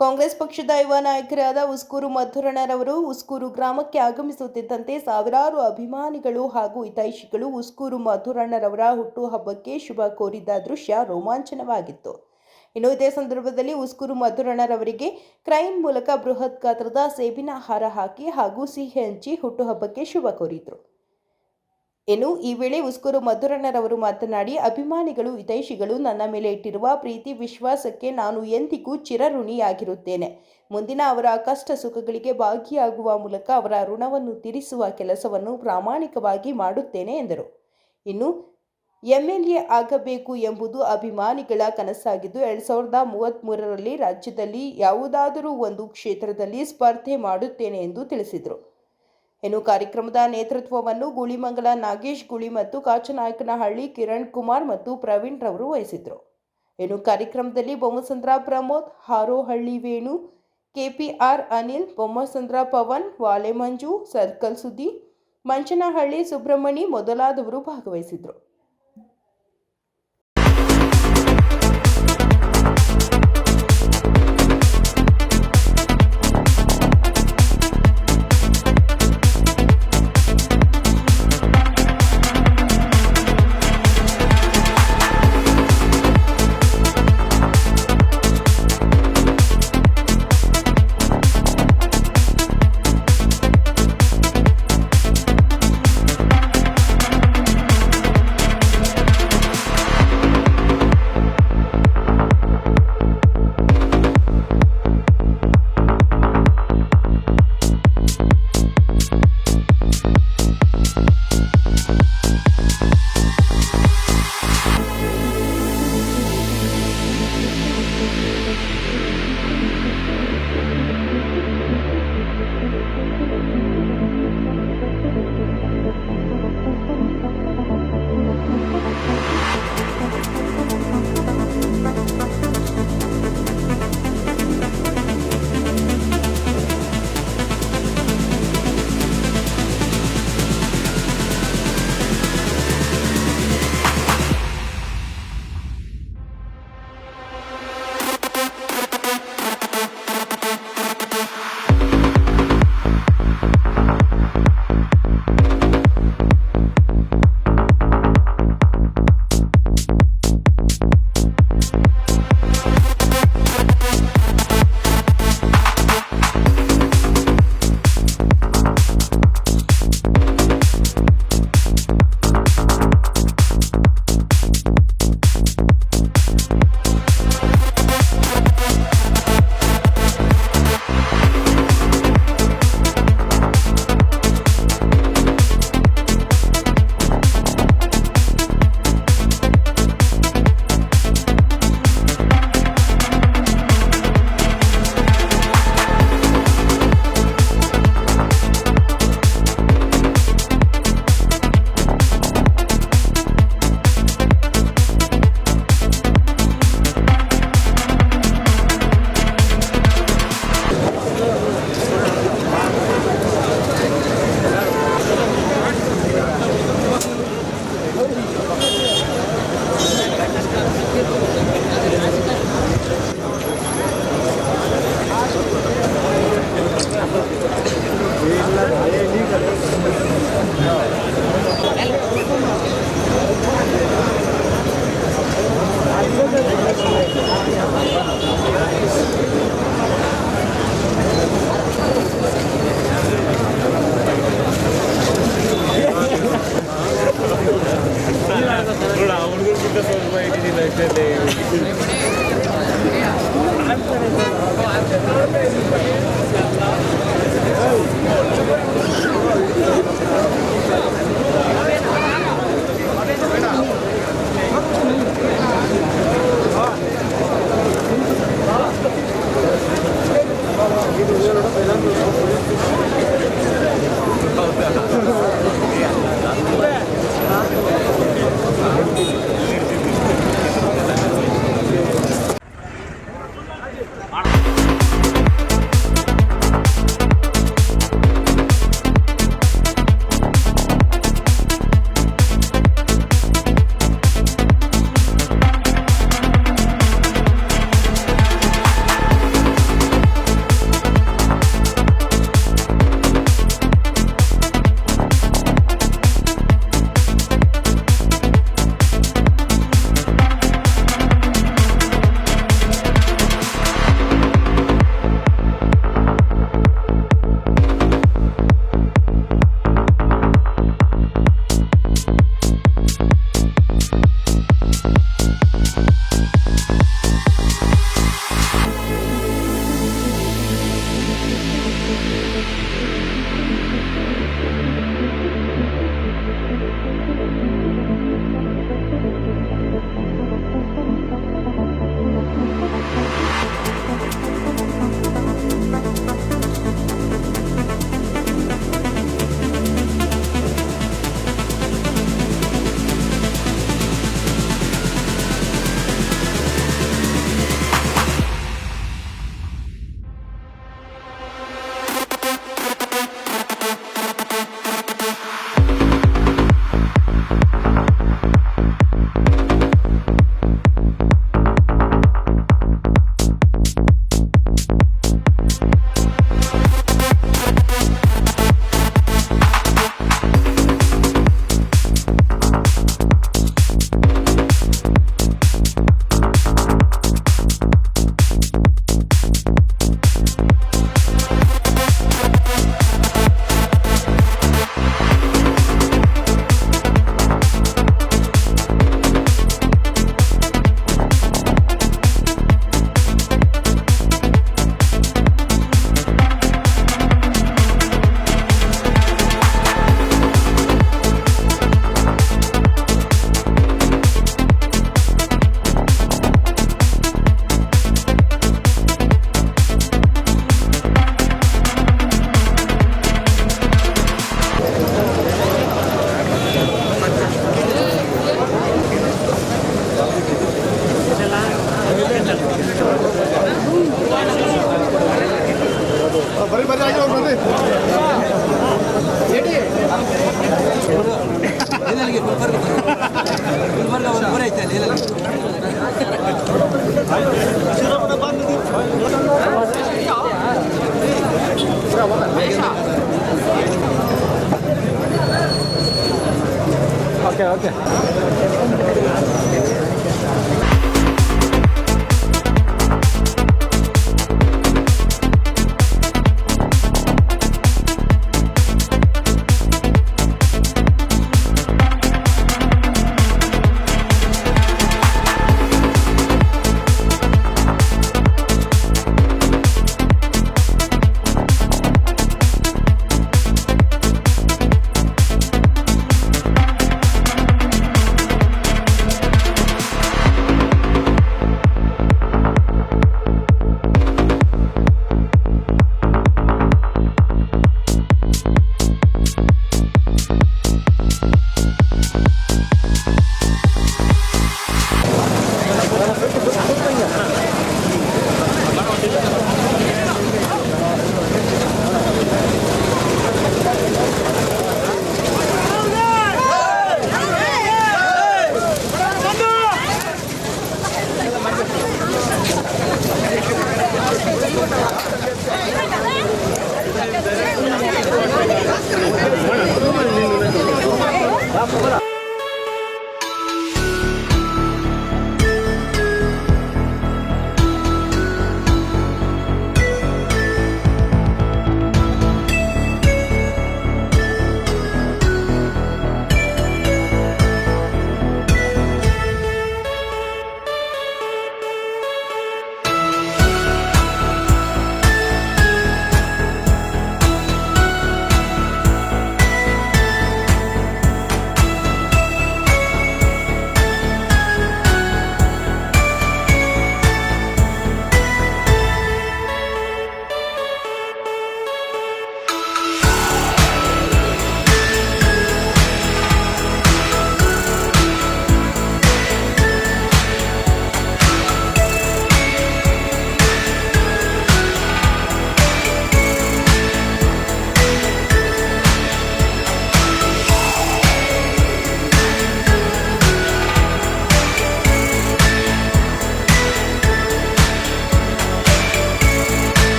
ಕಾಂಗ್ರೆಸ್ ಪಕ್ಷದ ಯುವ ನಾಯಕರಾದ ಉಸ್ಕೂರು ಮಧುರಣ್ಣರವರು ಉಸ್ಕೂರು ಗ್ರಾಮಕ್ಕೆ ಆಗಮಿಸುತ್ತಿದ್ದಂತೆ ಸಾವಿರಾರು ಅಭಿಮಾನಿಗಳು ಹಾಗೂ ಹಿತೈಷಿಗಳು ಉಸ್ಕೂರು ಮಧುರಣ್ಣರವರ ಹುಟ್ಟುಹಬ್ಬಕ್ಕೆ ಶುಭ ಕೋರಿದ್ದ ದೃಶ್ಯ ರೋಮಾಂಚನವಾಗಿತ್ತು. ಇನ್ನು ಇದೇ ಸಂದರ್ಭದಲ್ಲಿ ಉಸ್ಕೂರು ಮಧುರಣ್ಣರವರಿಗೆ ಕ್ರೈನ್ ಮೂಲಕ ಬೃಹತ್ ಗಾತ್ರದ ಸೇಬಿನ ಹಾರ ಹಾಕಿ ಹಾಗೂ ಸಿಹಿ ಹಂಚಿ ಹುಟ್ಟುಹಬ್ಬಕ್ಕೆ ಶುಭ ಕೋರಿದರು. ಇನ್ನು ಈ ವೇಳೆ ಉಸ್ಕೂರು ಮಧುರಣ್ಣರವರು ಮಾತನಾಡಿ, ಅಭಿಮಾನಿಗಳು ಹಿತೈಷಿಗಳು ನನ್ನ ಮೇಲೆ ಇಟ್ಟಿರುವ ಪ್ರೀತಿ ವಿಶ್ವಾಸಕ್ಕೆ ನಾನು ಎಂದಿಗೂ ಚಿರಋಣಿಯಾಗಿರುತ್ತೇನೆ. ಮುಂದಿನ ಅವರ ಕಷ್ಟ ಸುಖಗಳಿಗೆ ಭಾಗಿಯಾಗುವ ಮೂಲಕ ಅವರ ಋಣವನ್ನು ತೀರಿಸುವ ಕೆಲಸವನ್ನು ಪ್ರಾಮಾಣಿಕವಾಗಿ ಮಾಡುತ್ತೇನೆ ಎಂದರು. ಇನ್ನು ಎಂಎಲ್ಎ ಆಗಬೇಕು ಎಂಬುದು ಅಭಿಮಾನಿಗಳ ಕನಸಾಗಿದ್ದು 2033ರಲ್ಲಿ ರಾಜ್ಯದಲ್ಲಿ ಯಾವುದಾದರೂ ಒಂದು ಕ್ಷೇತ್ರದಲ್ಲಿ ಸ್ಪರ್ಧೆ ಮಾಡುತ್ತೇನೆ ಎಂದು ತಿಳಿಸಿದರು. ಇನ್ನು ಕಾರ್ಯಕ್ರಮದ ನೇತೃತ್ವವನ್ನು ಗೂಳಿಮಂಗಲ ನಾಗೇಶ್ ಗುಳಿ ಮತ್ತು ಕಾಚನಾಯಕನಹಳ್ಳಿ ಕಿರಣ್ ಕುಮಾರ್ ಮತ್ತು ಪ್ರವೀಣ್ ರವರು ವಹಿಸಿದರು. ಇನ್ನು ಕಾರ್ಯಕ್ರಮದಲ್ಲಿ ಬೊಮ್ಮಸಂದ್ರ ಪ್ರಮೋದ್, ಹಾರೋಹಳ್ಳಿ ವೇಣು, ಕೆಪಿಆರ್ ಅನಿಲ್, ಬೊಮ್ಮಸಂದ್ರ ಪವನ್, ವಾಲೆ ಮಂಜು, ಸರ್ಕಲ್ ಸುದ್ದಿ, ಮಂಚನಹಳ್ಳಿ ಸುಬ್ರಹ್ಮಣಿ ಮೊದಲಾದವರು ಭಾಗವಹಿಸಿದರು.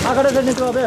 ಆ ಕಡೆ ಸೈಡ್ ನಿಂತು ಅದೇ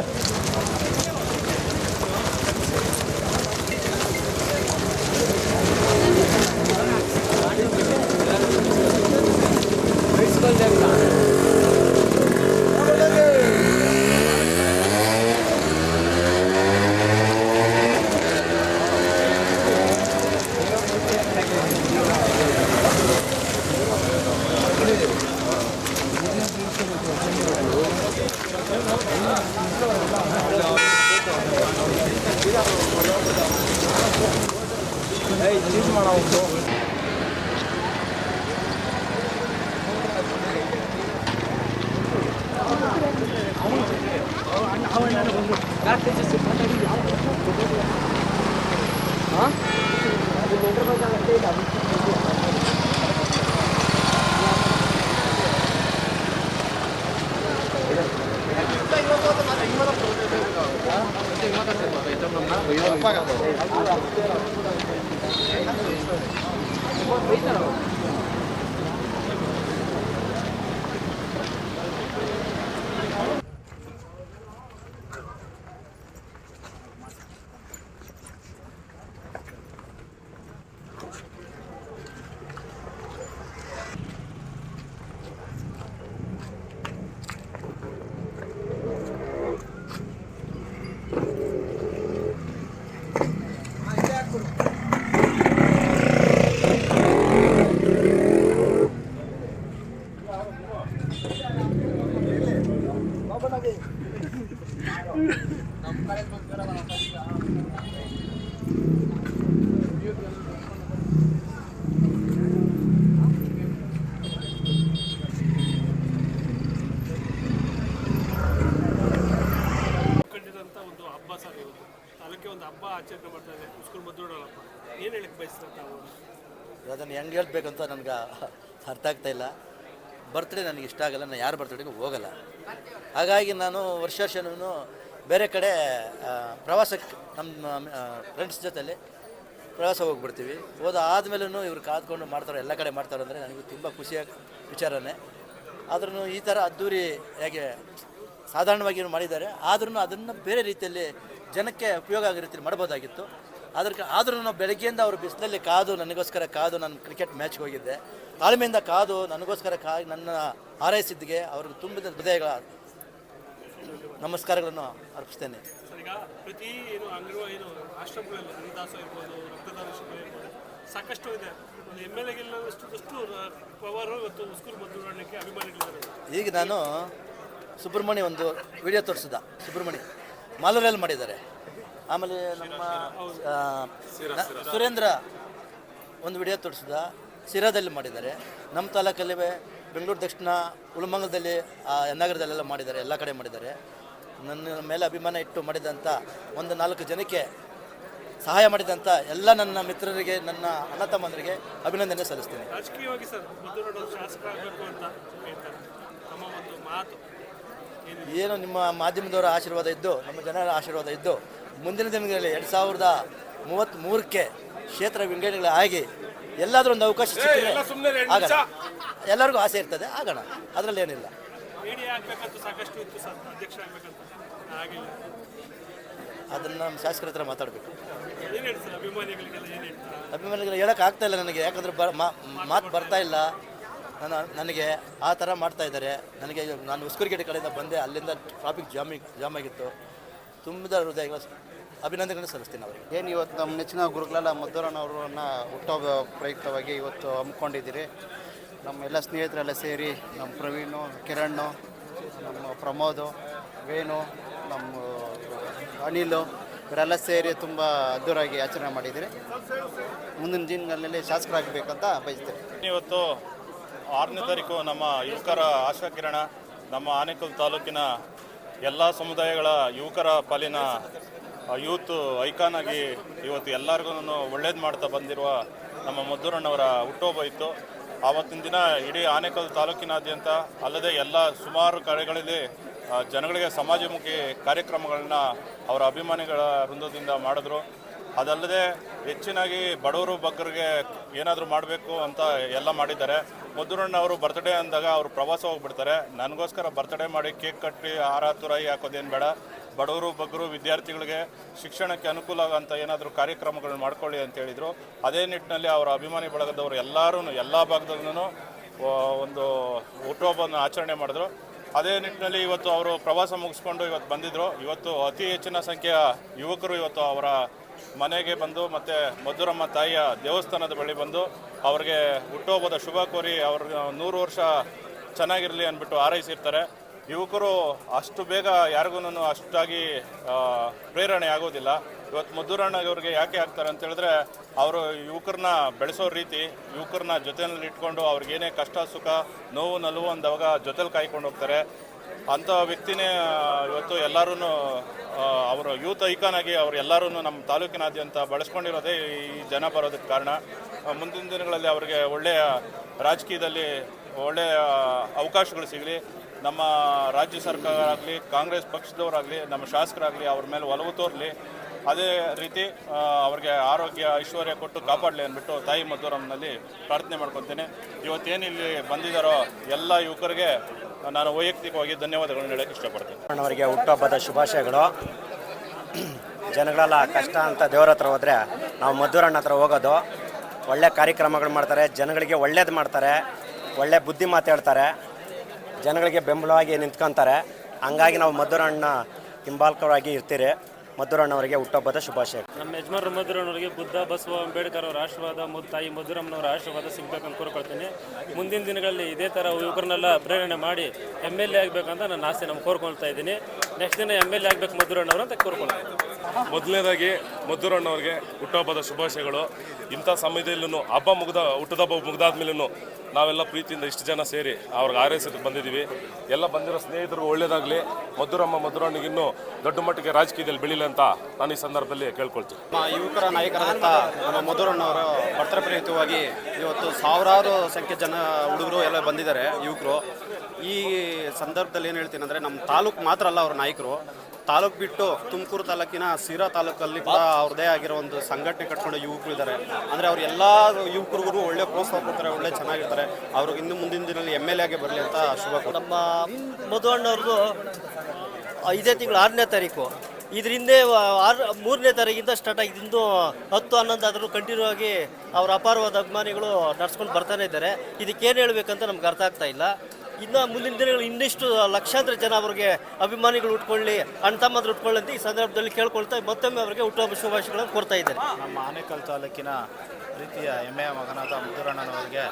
ಕಂಡಿರೋಂಥ ಒಂದು ಹಬ್ಬ ಸರ್ ಇವತ್ತು ತಾಲೂಕೆ ಒಂದು ಹಬ್ಬ ಆಚರಣೆ ಮಾಡ್ತಾ ಇದೆ ಉಸ್ಕೂರು ಮದ್ದೂರಲ್ಲಿ ಹಬ್ಬ. ಏನು ಹೇಳಕ್ಕೆ ಬಯಸ್ತಾರೆ ತಾವು? ಅದನ್ನು ಹೆಂಗೆ ಹೇಳ್ಬೇಕಂತ ನನಗೆ ಅರ್ಥ ಆಗ್ತಾ ಇಲ್ಲ. ಬರ್ತ್ಡೇ ನನಗೆ ಇಷ್ಟ ಆಗಲ್ಲ, ನಾನು ಯಾರ ಬರ್ತ್ಡೇಗೂ ಹೋಗಲ್ಲ. ಹಾಗಾಗಿ ನಾನು ವರ್ಷನೂ ಬೇರೆ ಕಡೆ ಪ್ರವಾಸಕ್ಕೆ ನಮ್ಮ ಫ್ರೆಂಡ್ಸ್ ಜೊತೆಲಿ ಪ್ರವಾಸ ಹೋಗ್ಬಿಡ್ತೀವಿ. ಆದಮೇಲೂ ಇವ್ರು ಕಾದ್ಕೊಂಡು ಮಾಡ್ತಾರೆ, ಎಲ್ಲ ಕಡೆ ಮಾಡ್ತಾರೆ ಅಂದರೆ ನನಗೆ ತುಂಬ ಖುಷಿಯಾಗ ವಿಚಾರನೇ. ಆದ್ರೂ ಈ ಥರ ಅದ್ದೂರಿ ಹೇಗೆ ಸಾಧಾರಣವಾಗಿ ಮಾಡಿದ್ದಾರೆ, ಆದ್ರೂ ಅದನ್ನು ಬೇರೆ ರೀತಿಯಲ್ಲಿ ಜನಕ್ಕೆ ಉಪಯೋಗ ಆಗೋ ರೀತಿಯಲ್ಲಿ ಮಾಡ್ಬೋದಾಗಿತ್ತು. ಆದ್ರೂ ಬೆಳಗ್ಗೆಯಿಂದ ಅವರು ಬಿಸಿಲಲ್ಲಿ ಕಾದು ನನಗೋಸ್ಕರ ಕಾದು ನಾನು ಕ್ರಿಕೆಟ್ ಮ್ಯಾಚ್ಗೆ ಹೋಗಿದ್ದೆ. ತಾಳ್ಮೆಯಿಂದ ಕಾದು ನನಗೋಸ್ಕರ ನನ್ನ ಹಾರೈಸಿದ್ದಿಗೆ ಅವ್ರಿಗೆ ತುಂಬಿದ ಹೃದಯಗಳ ನಮಸ್ಕಾರಗಳನ್ನು ಅರ್ಪಿಸ್ತೇನೆ. ಸರ್, ಈಗ ಪ್ರತಿ ಏನು ಆಶ್ರಮಗಳಲ್ಲಿ ಹರಿದಾಸ ಇರ್ಬೋದು, ರಕ್ತದಾನ ಶಿಬಿರ ಇರ್ಬೋದು, ಸಾಕಷ್ಟು ಇದೆ. ಒಂದು MLA ಗೆಲ್ಲಷ್ಟು ಪವರು ಇವತ್ತು ಉಸ್ಕೂರು ಮದ್ದೂರಕ್ಕೆ ಅಭಿಮಾನಿಗಳಿದ್ದಾರೆ. ಈಗ ನಾನು ಸುಬ್ರಹ್ಮಣ್ಯ ಒಂದು ವಿಡಿಯೋ ತೋರಿಸಿದ, ಸುಬ್ರಹ್ಮಣ್ಯ ಮಾಲೂರಲ್ಲಿ ಮಾಡಿದ್ದಾರೆ. ಆಮೇಲೆ ನಮ್ಮ ಸುರೇಂದ್ರ ಒಂದು ವಿಡಿಯೋ ತೋರಿಸಿದ, ಸಿರಾದಲ್ಲಿ ಮಾಡಿದ್ದಾರೆ. ನಮ್ಮ ತಾಲೂಕಲ್ಲಿ ಬೆಂಗಳೂರು ದಕ್ಷಿಣ ಉಳಮಂಗಲದಲ್ಲಿ ನಗರದಲ್ಲೆಲ್ಲ ಮಾಡಿದ್ದಾರೆ, ಎಲ್ಲ ಕಡೆ ಮಾಡಿದ್ದಾರೆ. ನನ್ನ ಮೇಲೆ ಅಭಿಮಾನ ಇಟ್ಟು ಮಾಡಿದಂಥ ಒಂದು 4 ಜನಕ್ಕೆ ಸಹಾಯ ಮಾಡಿದಂಥ ಎಲ್ಲ ನನ್ನ ಮಿತ್ರರಿಗೆ, ನನ್ನ ಅಣ್ಣ ತಮ್ಮಂದರಿಗೆ ಅಭಿನಂದನೆ ಸಲ್ಲಿಸ್ತೀನಿ. ರಾಜಕೀಯವಾಗಿ ಸರ್ ಮದ್ದೂರು ಶಾಸಕರಾಗಬೇಕು ಅಂತ ಹೇಳ್ತಾರೆ, ನಮ್ಮ ಒಂದು ಮಾತು ಏನು ನಿಮ್ಮ ಮಾಧ್ಯಮದವರ ಆಶೀರ್ವಾದ ಇದ್ದು, ನಮ್ಮ ಜನರ ಆಶೀರ್ವಾದ ಇದ್ದು, ಮುಂದಿನ ದಿನಗಳಲ್ಲಿ 2033ಕ್ಕೆ ಕ್ಷೇತ್ರ ವಿಂಗಡಣೆ ಆಗಿ ಎಲ್ಲಾದರೂ ಒಂದು ಅವಕಾಶ ಸಿಕ್ಕಿದ್ರೆ ಆಗೋಣ. ಎಲ್ಲರಿಗೂ ಆಸೆ ಇರ್ತದೆ, ಆಗೋಣ, ಅದರಲ್ಲಿ ಏನಿಲ್ಲ. ಸಾಕಷ್ಟು ಇತ್ತು ಸರ್, ಅಧ್ಯಕ್ಷ ಆಗಬೇಕಂತ ಆಗಿಲ್ಲ. ಅದನ್ನು ನಮ್ಮ ಶಾಸಕರ ಹತ್ರ ಮಾತಾಡಬೇಕು. ಏನು ಹೇಳ್ತಾರೆ ಅಭಿಮಾನಿಗಳಿಗೆಲ್ಲ? ಏನು ಹೇಳ್ತಾರೆ ಅಭಿಮಾನಿಗಳು ಹೇಳೋಕ್ಕಾಗ್ತಾ ಇಲ್ಲ ನನಗೆ, ಯಾಕಂದರೆ ಮಾತು ಬರ್ತಾ ಇಲ್ಲ ನನಗೆ. ಆ ಥರ ಮಾಡ್ತಾ ಇದ್ದಾರೆ ನನಗೆ. ನಾನು ಉಸ್ಕೂರುಗೇಟ್ ಕಡೆಯಿಂದ ಬಂದೆ, ಅಲ್ಲಿಂದ ಟ್ರಾಫಿಕ್ ಜಾಮ್ ಆಗಿತ್ತು. ತುಂಬಿದ ಹೃದಯ ಅಭಿನಂದನೆಗಳನ್ನು ಸಲ್ಲಿಸ್ತೀನಿ ಅವರಿಗೆ. ಏನು ಇವತ್ತು ನಮ್ಮ ನೆಚ್ಚಿನ ಗುರುಗಳಲ್ಲ ಮದ್ದೂರಣ್ಣವ್ರನ್ನ ಹುಟ್ಟುಹಬ್ಬ ಪ್ರಯುಕ್ತವಾಗಿ ಇವತ್ತು ಹಮ್ಮಿಕೊಂಡಿದ್ದೀರಿ. ನಮ್ಮ ಎಲ್ಲ ಸ್ನೇಹಿತರೆಲ್ಲ ಸೇರಿ, ನಮ್ಮ ಪ್ರವೀಣು, ಕಿರಣ್, ನಮ್ಮ ಪ್ರಮೋದು, ವೇಣು, ನಮ್ಮ ಅನಿಲು ಇವರೆಲ್ಲ ಸೇರಿ ತುಂಬ ಅದ್ದೂರಾಗಿ ಆಚರಣೆ ಮಾಡಿದ್ದೀರಿ. ಮುಂದಿನ ದಿನಗಳಲ್ಲಿ ಶಾಸಕರಾಗಬೇಕಂತ ಬಯಸ್ತೀರಿ. ಇವತ್ತು 6ನೇ ತಾರೀಕು ನಮ್ಮ ಯುವಕರ ಆಶಾ ಕಿರಣ, ನಮ್ಮ ಆನೇಕಲ್ ತಾಲೂಕಿನ ಎಲ್ಲ ಸಮುದಾಯಗಳ ಯುವಕರ ಪಾಲಿನ ಯೂತ್ ಐಕಾನ್ ಆಗಿ ಇವತ್ತು ಎಲ್ಲರಿಗೂ ಒಳ್ಳೇದು ಮಾಡ್ತಾ ಬಂದಿರುವ ನಮ್ಮ ಮದ್ದೂರಣ್ಣವರ ಹುಟ್ಟುಹಬ್ಬ ಇತ್ತು. ಆವತ್ತಿನ ದಿನ ಇಡೀ ಆನೇಕಲ್ ತಾಲೂಕಿನಾದ್ಯಂತ ಅಲ್ಲದೆ ಎಲ್ಲ ಸುಮಾರು ಕಡೆಗಳಲ್ಲಿ ಜನಗಳಿಗೆ ಸಮಾಜಮುಖಿ ಕಾರ್ಯಕ್ರಮಗಳನ್ನ ಅವರ ಅಭಿಮಾನಿಗಳ ವೃಂದದಿಂದ ಮಾಡಿದ್ರು. ಅದಲ್ಲದೆ ಹೆಚ್ಚಿನಾಗಿ ಬಡವರು ಬಗ್ಗರಿಗೆ ಏನಾದರೂ ಮಾಡಬೇಕು ಅಂತ ಎಲ್ಲ ಮಾಡಿದ್ದಾರೆ. ಮದ್ದೂರಣ್ಣ ಅವರು ಬರ್ತ್ಡೇ ಅಂದಾಗ ಅವರು ಪ್ರವಾಸ ಹೋಗ್ಬಿಡ್ತಾರೆ. ನನಗೋಸ್ಕರ ಬರ್ತ್ಡೇ ಮಾಡಿ ಕೇಕ್ ಕಟ್ಟಿ ಹಾರ ತುರಾಯಿ ಹಾಕೋದೇನು ಬೇಡ, ಬಡವರು ಬಗ್ಗರು ವಿದ್ಯಾರ್ಥಿಗಳಿಗೆ ಶಿಕ್ಷಣಕ್ಕೆ ಅನುಕೂಲ ಆಗೋಂಥ ಏನಾದರೂ ಕಾರ್ಯಕ್ರಮಗಳನ್ನ ಮಾಡ್ಕೊಳ್ಳಿ ಅಂತ ಹೇಳಿದರು. ಅದೇ ನಿಟ್ಟಿನಲ್ಲಿ ಅವರ ಅಭಿಮಾನಿ ಬಳಗದವರು ಎಲ್ಲರೂ ಎಲ್ಲ ಭಾಗದಲ್ಲೂ ಒಂದು ಹುಟ್ಟುಹಬ್ಬವನ್ನು ಆಚರಣೆ ಮಾಡಿದ್ರು. ಅದೇ ನಿಟ್ಟಿನಲ್ಲಿ ಇವತ್ತು ಅವರು ಪ್ರವಾಸ ಮುಗಿಸ್ಕೊಂಡು ಇವತ್ತು ಬಂದಿದ್ದರು. ಇವತ್ತು ಅತಿ ಹೆಚ್ಚಿನ ಸಂಖ್ಯೆಯ ಯುವಕರು ಇವತ್ತು ಅವರ ಮನೆಗೆ ಬಂದು ಮತ್ತು ಮದ್ದೂರಮ್ಮ ತಾಯಿಯ ದೇವಸ್ಥಾನದ ಬಳಿ ಬಂದು ಅವ್ರಿಗೆ ಹುಟ್ಟುಹಬ್ಬದ ಶುಭ ಕೋರಿ ಅವ್ರಿಗೆ 100 ವರ್ಷ ಚೆನ್ನಾಗಿರಲಿ ಅಂದ್ಬಿಟ್ಟು ಹಾರೈಸಿರ್ತಾರೆ. ಯುವಕರು ಅಷ್ಟು ಬೇಗ ಯಾರಿಗೂ ಅಷ್ಟಾಗಿ ಪ್ರೇರಣೆ ಆಗೋದಿಲ್ಲ. ಇವತ್ತು ಮದ್ದೂರಣ್ಣವ್ರಿಗೆ ಯಾಕೆ ಆಗ್ತಾರೆ ಅಂತ ಹೇಳಿದ್ರೆ, ಅವರು ಯುವಕರನ್ನ ಬೆಳೆಸೋ ರೀತಿ, ಯುವಕರನ್ನ ಜೊತೆಯಲ್ಲಿ ಇಟ್ಕೊಂಡು ಅವ್ರಿಗೇನೇ ಕಷ್ಟ ಸುಖ ನೋವು ನಲುವು ಅಂದಾಗ ಜೊತೆಲಿ ಕಾಯ್ಕೊಂಡು ಹೋಗ್ತಾರೆ. ಅಂಥ ವ್ಯಕ್ತಿನೇ ಇವತ್ತು ಎಲ್ಲರೂ ಅವರು ಯೂತ್ ಐಕಾನ್ ಆಗಿ ಅವ್ರು ಎಲ್ಲರೂ ನಮ್ಮ ತಾಲೂಕಿನಾದ್ಯಂತ ಬಳಸ್ಕೊಂಡಿರೋದೇ ಈ ಜನ ಬರೋದಕ್ಕೆ ಕಾರಣ. ಮುಂದಿನ ದಿನಗಳಲ್ಲಿ ಅವರಿಗೆ ಒಳ್ಳೆಯ ರಾಜಕೀಯದಲ್ಲಿ ಒಳ್ಳೆಯ ಅವಕಾಶಗಳು ಸಿಗಲಿ. ನಮ್ಮ ರಾಜ್ಯ ಸರ್ಕಾರ ಆಗಲಿ, ಕಾಂಗ್ರೆಸ್ ಪಕ್ಷದವರಾಗಲಿ, ನಮ್ಮ ಶಾಸಕರಾಗಲಿ ಅವ್ರ ಮೇಲೆ ಒಲವು ತೋರಲಿ. ಅದೇ ರೀತಿ ಅವ್ರಿಗೆ ಆರೋಗ್ಯ ಐಶ್ವರ್ಯ ಕೊಟ್ಟು ಕಾಪಾಡಲಿ ಅಂದ್ಬಿಟ್ಟು ತಾಯಿ ಮದ್ದೂರಮ್ಮನಲ್ಲಿ ಪ್ರಾರ್ಥನೆ ಮಾಡ್ಕೊತೀನಿ. ಇವತ್ತೇನು ಇಲ್ಲಿ ಬಂದಿದ್ದಾರೋ ಎಲ್ಲ ಯುವಕರಿಗೆ ನಾನು ವೈಯಕ್ತಿಕವಾಗಿ ಧನ್ಯವಾದಗಳನ್ನು ಹೇಳೋಕ್ಕೆ ಇಷ್ಟಪಡ್ತೀನಿ. ಅವರಿಗೆ ಹುಟ್ಟುಹಬ್ಬದ ಶುಭಾಶಯಗಳು. ಜನಗಳೆಲ್ಲ ಕಷ್ಟ ಅಂತ ದೇವ್ರ ಹತ್ರ ಹೋದರೆ ನಾವು ಮದ್ದೂರಣ್ಣ ಹತ್ರ ಹೋಗೋದು. ಒಳ್ಳೆ ಕಾರ್ಯಕ್ರಮಗಳು ಮಾಡ್ತಾರೆ, ಜನಗಳಿಗೆ ಒಳ್ಳೇದು ಮಾಡ್ತಾರೆ, ಒಳ್ಳೆ ಬುದ್ಧಿ ಮಾತಾಡ್ತಾರೆ, ಜನಗಳಿಗೆ ಬೆಂಬಲವಾಗಿ ನಿಂತ್ಕೊತಾರೆ. ಹಂಗಾಗಿ ನಾವು ಮದ್ದೂರಣ್ಣ ಹಿಂಬಾಲಕರಾಗಿ ಇರ್ತೀರಿ. ಮದ್ದೂರಣ್ಣವರಿಗೆ ಹುಟ್ಟುಹಬ್ಬದ ಶುಭಾಶಯ. ನಮ್ಮ ಯಜಮಾನರು ಮದ್ದೂರಣ್ಣವರಿಗೆ ಬುದ್ಧ ಬಸವ ಅಂಬೇಡ್ಕರ್ ಅವರ ಆಶೀರ್ವಾದ ತಾಯಿ ಮದ್ದೂರಮ್ಮನವರ ಆಶೀರ್ವಾದ ಸಿಗ್ಬೇಕಂತ ಕೋರ್ಕೊಳ್ತೀನಿ. ಮುಂದಿನ ದಿನಗಳಲ್ಲಿ ಇದೇ ಥರ ಯುವಕರನ್ನೆಲ್ಲ ಪ್ರೇರಣೆ ಮಾಡಿ MLA ಆಗಬೇಕಂತ ನನ್ನ ಆಸೆ ನಮ್ಮ ಕೋರ್ಕೊಳ್ತಾ ಇದ್ದೀನಿ. ನೆಕ್ಸ್ಟ್ ದಿನ MLA ಆಗಬೇಕು ಮದ್ದೂರಣ್ಣವರು ಅಂತ ಕೋರ್ಕೊಳ್ತೀನಿ. ಮೊದಲನೇದಾಗಿ ಮದ್ದೂರಣ್ಣವ್ರಿಗೆ ಹುಟ್ಟುಹಬ್ಬದ ಶುಭಾಶಯಗಳು. ಇಂಥ ಸಮಯದಲ್ಲೂ ಹುಟ್ಟುಹಬ್ಬ ಮುಗಿದಾದ್ಮೇಲೂ ನಾವೆಲ್ಲ ಪ್ರೀತಿಯಿಂದ ಇಷ್ಟು ಜನ ಸೇರಿ ಅವ್ರಿಗೆ ಆರೈಸೋದಕ್ಕೆ ಬಂದಿದ್ದೀವಿ. ಎಲ್ಲ ಬಂದಿರೋ ಸ್ನೇಹಿತರು ಒಳ್ಳೇದಾಗಲಿ, ಮದ್ದೂರಣ್ಣಗೆ ಇನ್ನೂ ದೊಡ್ಡ ಮಟ್ಟಿಗೆ ರಾಜಕೀಯದಲ್ಲಿ ಬೆಳೀಲಿ ಅಂತ ನಾನು ಈ ಸಂದರ್ಭದಲ್ಲಿ ಕೇಳ್ಕೊಳ್ತೀನಿ. ನಮ್ಮ ಯುವಕರ ನಾಯಕರಾದಂಥ ನಮ್ಮ ಮದ್ದೂರಣ್ಣವರು ಬರ್ತಾರೆ ಪ್ರಯುಕ್ತವಾಗಿ ಇವತ್ತು ಸಾವಿರಾರು ಸಂಖ್ಯೆ ಜನ ಹುಡುಗರು ಎಲ್ಲ ಬಂದಿದ್ದಾರೆ ಯುವಕರು. ಈ ಸಂದರ್ಭದಲ್ಲಿ ಏನು ಹೇಳ್ತೀನಿ ಅಂದರೆ ನಮ್ಮ ತಾಲೂಕು ಮಾತ್ರ ಅಲ್ಲ ಅವ್ರ ನಾಯಕರು, ತಾಲೂಕು ಬಿಟ್ಟು ತುಮಕೂರು ತಾಲೂಕಿನ ಸಿರಾ ತಾಲೂಕಲ್ಲಿ ಕೂಡ ಅವ್ರದ್ದೇ ಆಗಿರೋ ಒಂದು ಸಂಘಟನೆ ಕಟ್ಕೊಂಡು ಯುವಕರು ಇದ್ದಾರೆ. ಅಂದರೆ ಅವ್ರು ಎಲ್ಲ ಯುವಕರಿಗೂ ಒಳ್ಳೆ ಪ್ರೋತ್ಸಾಹ ಕೊಡ್ತಾರೆ, ಒಳ್ಳೆ ಚೆನ್ನಾಗಿರ್ತಾರೆ. ಅವ್ರಿಗೆ ಇನ್ನು ಮುಂದಿನ ದಿನದಲ್ಲಿ MLA ಆಗಿ ಬರಲಿ ಅಂತ ಶುಭ. ನಮ್ಮ ಮಧುವಣ್ಣವ್ರದ್ದು ಇದೇ ತಿಂಗಳು 6ನೇ ತಾರೀಕು. ಇದರಿಂದ 3ನೇ ತಾರೀಕಿಂದ ಸ್ಟಾರ್ಟ್ ಆಗಿದೆ. ಇಂದು 10-11 ಆದರೂ ಕಂಟಿನ್ಯೂ ಆಗಿ ಅವರ ಅಪಾರವಾದ ಅಭಿಮಾನಿಗಳು ನಡ್ಸ್ಕೊಂಡು ಬರ್ತಾನೆ ಇದ್ದಾರೆ. ಇದಕ್ಕೇನು ಹೇಳಬೇಕಂತ ನಮ್ಗೆ ಅರ್ಥ ಆಗ್ತಾ ಇಲ್ಲ. ಇನ್ನು ಮುಂದಿನ ದಿನಗಳು ಇನ್ನಿಷ್ಟು ಲಕ್ಷಾಂತರ ಜನ ಅವ್ರಿಗೆ ಅಭಿಮಾನಿಗಳು ಉಟ್ಕೊಳ್ಳಿ, ಅಣ್ಣ ತಮ್ಮದ್ರು ಉಟ್ಕೊಳ್ಳಿ ಅಂತ ಈ ಸಂದರ್ಭದಲ್ಲಿ ಕೇಳ್ಕೊಳ್ತಾ ಮತ್ತೊಮ್ಮೆ ಅವರಿಗೆ ಹುಟ್ಟುಹಬ್ಬ ಶುಭಾಶಯಗಳನ್ನು ಕೋರ್ತಾ ಇದ್ದಾರೆ. ನಮ್ಮ ಆನೇಕಲ್ ತಾಲೂಕಿನ ಪ್ರೀತಿಯ ಹೆಮ್ಮೆಯ ಮಗನಾದ ಮದ್ದೂರಣ್ಣನವರಿಗೆ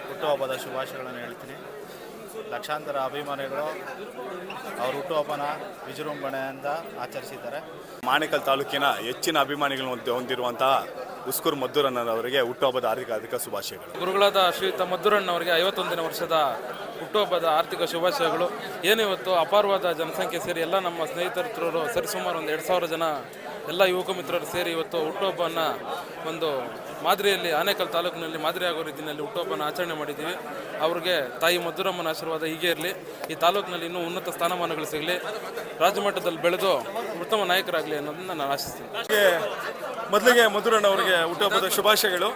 ಹುಟ್ಟುಹಬ್ಬದ ಶುಭಾಶಯಗಳನ್ನು ಹೇಳ್ತೀನಿ. ಲಕ್ಷಾಂತರ ಅಭಿಮಾನಿಗಳು ಅವ್ರ ಹುಟ್ಟುಹಬ್ಬನ ವಿಜೃಂಭಣೆಯಿಂದ ಆಚರಿಸಿದ್ದಾರೆ. ಆನೇಕಲ್ ತಾಲೂಕಿನ ಹೆಚ್ಚಿನ ಅಭಿಮಾನಿಗಳನ್ನು ಹೊಂದಿರುವಂತಹ ಉಸ್ಕೂರು ಮದ್ದೂರಣ್ಣನವರಿಗೆ ಹುಟ್ಟುಹಬ್ಬದ ಹಾರ್ದಿಕ ಶುಭಾಶಯಗಳು. ಗುರುಗಳಾದ ಶ್ರೀಯುತ ಮದ್ದೂರಣ್ಣವರಿಗೆ 51ನೇ ವರ್ಷದ ಹುಟ್ಟುಹಬ್ಬದ ಆರ್ಥಿಕ ಶುಭಾಶಯಗಳು. ಏನಿವತ್ತು ಅಪಾರವಾದ ಜನಸಂಖ್ಯೆ ಸೇರಿ ಎಲ್ಲ ನಮ್ಮ ಸ್ನೇಹಿತರು ಸರಿಸುಮಾರು ಒಂದು 2000 ಜನ ಎಲ್ಲ ಯುವಕ ಮಿತ್ರರು ಸೇರಿ ಇವತ್ತು ಹುಟ್ಟುಹಬ್ಬನ ಒಂದು ಮಾದರಿಯಲ್ಲಿ ಆನೇಕಲ್ ತಾಲೂಕಿನಲ್ಲಿ ಮಾದರಿಯಾಗೋ ರೀತಿಯಲ್ಲಿ ಹುಟ್ಟುಹಬ್ಬನ ಆಚರಣೆ ಮಾಡಿದ್ದೀವಿ. ಅವ್ರಿಗೆ ತಾಯಿ ಮದ್ದೂರಮ್ಮನ ಆಶೀರ್ವಾದ ಹೀಗೆ ಇರಲಿ, ಈ ತಾಲೂಕಿನಲ್ಲಿ ಇನ್ನೂ ಉನ್ನತ ಸ್ಥಾನಮಾನಗಳು ಸಿಗಲಿ, ರಾಜ್ಯ ಮಟ್ಟದಲ್ಲಿ ಬೆಳೆದು ಉತ್ತಮ ನಾಯಕರಾಗಲಿ ಅನ್ನೋದನ್ನ ನಾನು ಆಶಿಸ್ತೀನಿ. ಮೊದಲಿಗೆ ಮದ್ದೂರಣ್ಣವರಿಗೆ ಹುಟ್ಟುಹಬ್ಬದ ಶುಭಾಶಯಗಳು.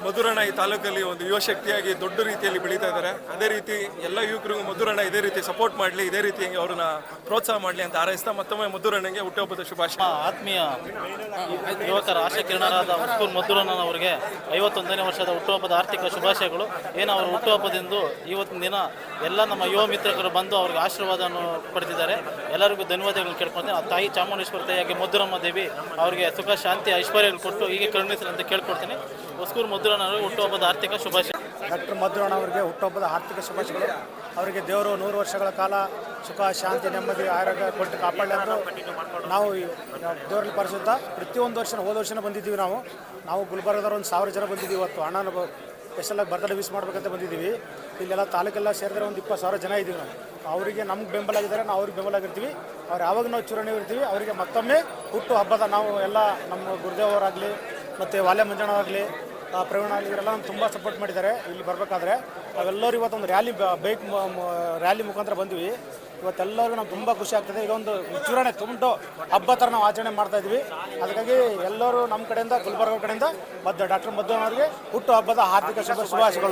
ಮದ್ದೂರಣ್ಣ ಈ ತಾಲೂಕಲ್ಲಿ ಒಂದು ಯುವ ಶಕ್ತಿಯಾಗಿ ದೊಡ್ಡ ರೀತಿಯಲ್ಲಿ ಬೆಳೀತಾ ಇದ್ದಾರೆ. ಅದೇ ರೀತಿ ಎಲ್ಲ ಯುವಕರಿಗೂ ಮದ್ದೂರಣ್ಣ ಇದೇ ರೀತಿ ಸಪೋರ್ಟ್ ಮಾಡಲಿ, ಇದೇ ರೀತಿ ಅವ್ರನ್ನ ಪ್ರೋತ್ಸಾಹ ಮಾಡಲಿ ಅಂತ ಹಾರೈಸ್ತಾ ಮತ್ತೊಮ್ಮೆ ಮದ್ದೂರಣ್ಣಗೆ ಹುಟ್ಟುಹಬ್ಬದ ಶುಭಾಶಯ. ಆತ್ಮೀಯ ಯುವಕರ ಆಶಾಕಿರಣರಾದ ಉಸ್ಕೂರು ಮದ್ದೂರಣ್ಣನವರಿಗೆ 51ನೇ ವರ್ಷದ ಹುಟ್ಟುಹಬ್ಬದ ಆರ್ಥಿಕ ಶುಭಾಶಯಗಳು. ಏನು ಅವರ ಹುಟ್ಟುಹಬ್ಬದಿಂದ ಇವತ್ತಿನ ದಿನ ಎಲ್ಲ ನಮ್ಮ ಯುವ ಮಿತ್ರರು ಬಂದು ಅವ್ರಿಗೆ ಆಶೀರ್ವಾದವನ್ನು ಪಡೆದಿದ್ದಾರೆ. ಎಲ್ಲರಿಗೂ ಧನ್ಯವಾದಗಳು ಕೇಳ್ಕೊಳ್ತೇನೆ. ಆ ತಾಯಿ ಚಾಮುಂಡೇಶ್ವರಿ ತಾಯಿಯಾಗಿ ಮದ್ದೂರಮ್ಮ ದೇವಿ ಅವರಿಗೆ ಸುಖ ಶಾಂತಿ ಐಶ್ವರ್ಯಗಳು ಕೊಟ್ಟು ಹೀಗೆ ಕರುಣಿಸಲಿ ಅಂತ ಕೇಳ್ಕೊಳ್ತೀನಿ. ಉಸ್ಕೂರು ಮದ್ದೂರಣ್ಣವರಿಗೆ ಹುಟ್ಟುಹಬ್ಬದ ಆರ್ಥಿಕ ಶುಭಾಶಯ. ಡಾಕ್ಟರ್ ಮದ್ದೂರಣ್ಣವರಿಗೆ ಹುಟ್ಟುಹಬ್ಬದ ಆರ್ಥಿಕ ಶುಭಾಶಯಗಳು. ಅವರಿಗೆ ದೇವರು 100 ವರ್ಷಗಳ ಕಾಲ ಸುಖ ಶಾಂತಿ ನೆಮ್ಮದಿ ಆರೋಗ್ಯ ಕೊಟ್ಟು ಕಾಪಾಡಲಿ ಅಂತ ನಾವು ದೇವರಲ್ಲಿ ಪರಿಸುತ್ತಾ ಪ್ರತಿಯೊಂದು ಹೋದ ವರ್ಷ ಬಂದಿದ್ದೀವಿ. ನಾವು ಗುಲ್ಬರ್ಗದವ್ರು ಒಂದು 1000 ಜನ ಬಂದಿದ್ದೀವಿ. ಇವತ್ತು ಅಣ್ಣನ ಸ್ಪೆಷಲಾಗಿ ಬರ್ತ್ಡೇ ವಿಶ್ ಮಾಡ್ಬೇಕಂತ ಬಂದಿದ್ದೀವಿ. ಇಲ್ಲೆಲ್ಲ ತಾಲೂಕೆಲ್ಲ ಸೇರಿದ್ರೆ ಒಂದು 20,000 ಜನ ಇದ್ದೀವಿ ನಾವು. ಅವರಿಗೆ ನಮ್ಗೆ ಬೆಂಬಲ ಆಗಿದ್ದಾರೆ, ನಾವು ಅವ್ರಿಗೆ ಬೆಂಬಲ ಆಗಿರ್ತೀವಿ. ಅವ್ರು ಯಾವಾಗ ನಾವು ಚೂರಣೆ ಇರ್ತೀವಿ. ಅವರಿಗೆ ಮತ್ತೊಮ್ಮೆ ಹುಟ್ಟು ಹಬ್ಬದ ನಾವು ಎಲ್ಲ ನಮ್ಮ ಗುರುದೇವರಾಗಲಿ ಮತ್ತು ವಾಲ್ಯ ಮಂಜಣ್ಣವರಾಗಲಿ ಪ್ರವೀಣ ಆಗಲಿ ಇವರೆಲ್ಲ ನಮ್ಗೆ ತುಂಬ ಸಪೋರ್ಟ್ ಮಾಡಿದ್ದಾರೆ. ಇಲ್ಲಿ ಬರಬೇಕಾದ್ರೆ ನಾವೆಲ್ಲರೂ ಇವತ್ತೊಂದು ರ್ಯಾಲಿ ಮುಖಾಂತರ ಬಂದ್ವಿ. ಇವತ್ತೆಲ್ಲರಿಗೂ ನಾವು ತುಂಬ ಖುಷಿ ಆಗ್ತದೆ. ಇದೊಂದು ಚೂರಣೆ ತುಂಬ ಹಬ್ಬ ಥರ ನಾವು ಆಚರಣೆ ಮಾಡ್ತಾಯಿದ್ವಿ. ಅದಕ್ಕಾಗಿ ಎಲ್ಲರೂ ನಮ್ಮ ಕಡೆಯಿಂದ ಗುಲ್ಬರ್ಗ ಕಡೆಯಿಂದ ಡಾಕ್ಟರ್ ಮದ್ದೂರಣ್ಣವರಿಗೆ ಹುಟ್ಟು ಹಬ್ಬದ ಹಾರ್ದಿಕ ಶುಭಾಶಯಗಳು.